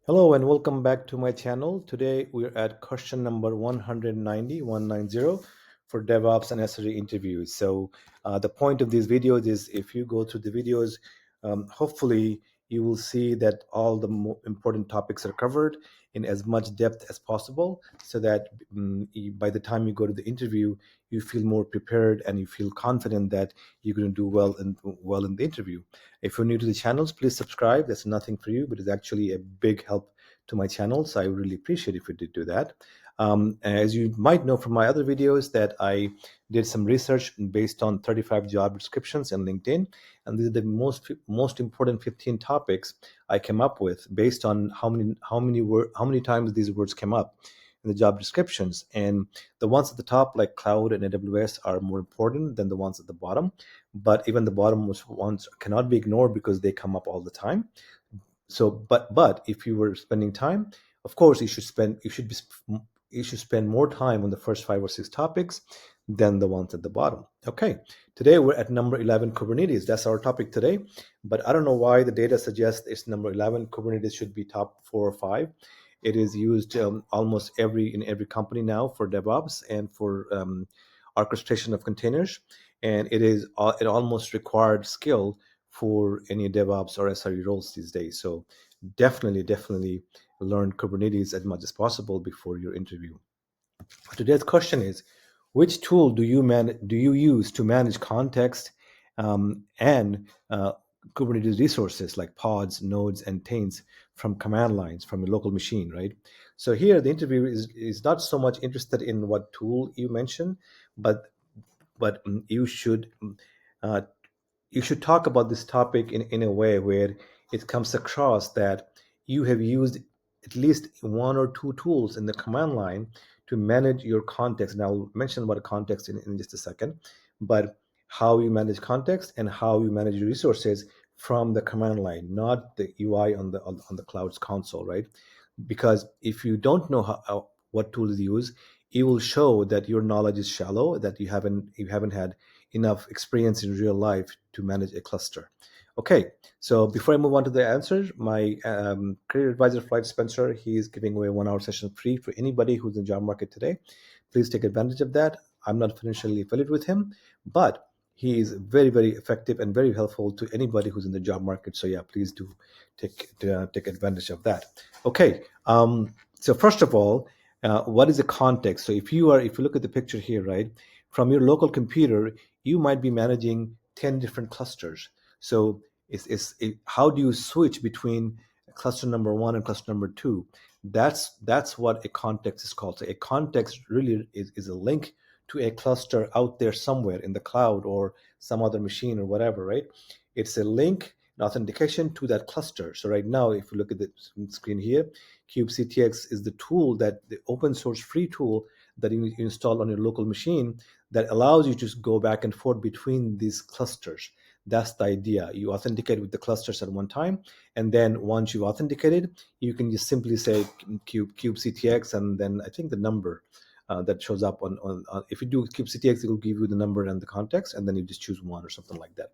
Hello and welcome back to my channel. Today we're at question number 190 for DevOps and SRE interviews. So the point of these videos is if you go through the videos, hopefully you will see that all the important topics are covered in as much depth as possible so that by the time you go to the interview, you feel more prepared and you feel confident that you're going to do well in the interview. If you're new to the channels, please subscribe. That's nothing for you, but it's actually a big help to my channel. So I would really appreciate if you did do that. As you might know from my other videos that I did some research based on 35 job descriptions in LinkedIn. And these are the most important 15 topics I came up with based on how many times these words came up in the job descriptions. And the ones at the top, like cloud and AWS, are more important than the ones at the bottom. But even the bottom ones cannot be ignored because they come up all the time. So, but if you were spending time, of course, you should spend more time on the first 5 or 6 topics than the ones at the bottom. Okay, today we're at number 11, Kubernetes. That's our topic today. But I don't know why the data suggests it's number 11. Kubernetes should be top 4 or 5. It is used almost in every company now for DevOps and for orchestration of containers, and it almost required skill for any DevOps or SRE roles these days. So definitely learn Kubernetes as much as possible before your interview. Today's question is, which tool do you use to manage context and Kubernetes resources like pods, nodes, and taints from command lines from a local machine, right? So here the interviewer is not so much interested in what tool you mention, but you should uh, talk about this topic in a way where it comes across that you have used at least 1 or 2 tools in the command line to manage your context. And I'll mention about context in just a second, but how you manage context and how you manage your resources from the command line, not the UI on the cloud's console, right? Because if you don't know what tools to use, it will show that your knowledge is shallow, that you haven't had enough experience in real life to manage a cluster. Okay, so before I move on to the answers, my career advisor, Floyd Spencer, he is giving away a 1 hour session free for anybody who's in the job market today. Please take advantage of that. I'm not financially affiliated with him, but he is very effective and very helpful to anybody who's in the job market. So yeah, please do take advantage of that. Okay, so first of all, what is the context? So if you look at the picture here, right, from your local computer, you might be managing 10 different clusters. So how do you switch between cluster number 1 and cluster number 2? That's what a context is called. So a context really is a link to a cluster out there somewhere in the cloud or some other machine or whatever, right? It's a link, an authentication to that cluster. So right now, if you look at the screen here, kubectx is the tool, that the open source free tool that you install on your local machine, that allows you to just go back and forth between these clusters. That's the idea. You authenticate with the clusters at one time, and then once you've authenticated, you can just simply say kubectx, and then I think the number that shows up on if you do kubectx, it will give you the number and the context, and then you just choose one or something like that.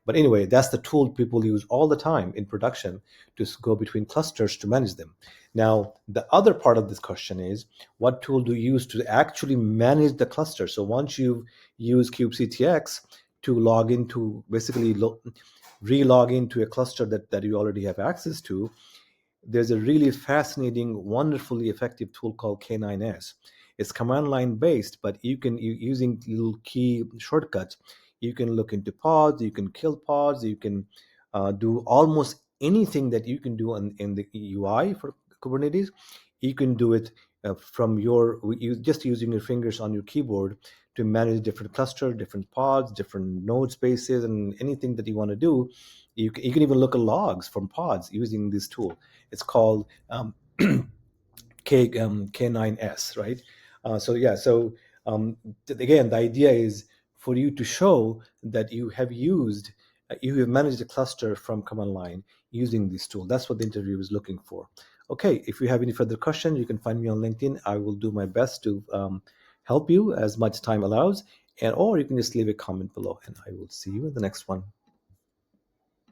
But anyway, that's the tool people use all the time in production to go between clusters to manage them. Now, the other part of this question is, what tool do you use to actually manage the cluster? So once you've used kubectx to log into, basically re-log into a cluster that you already have access to, there's a really fascinating, wonderfully effective tool called K9S. It's command line based, but using little key shortcuts, you can look into pods, you can kill pods, you can do almost anything that you can do in the UI for Kubernetes. You can do it just using your fingers on your keyboard to manage different clusters, different pods, different node spaces, and anything that you want to do. You can even look at logs from pods using this tool. It's called K9S, right? Again, the idea is for you to show that you have managed a cluster from command line using this tool. That's what the interview is looking for. Okay, if you have any further questions, you can find me on LinkedIn. I will do my best to help you as much time allows, or you can just leave a comment below, and I will see you in the next one.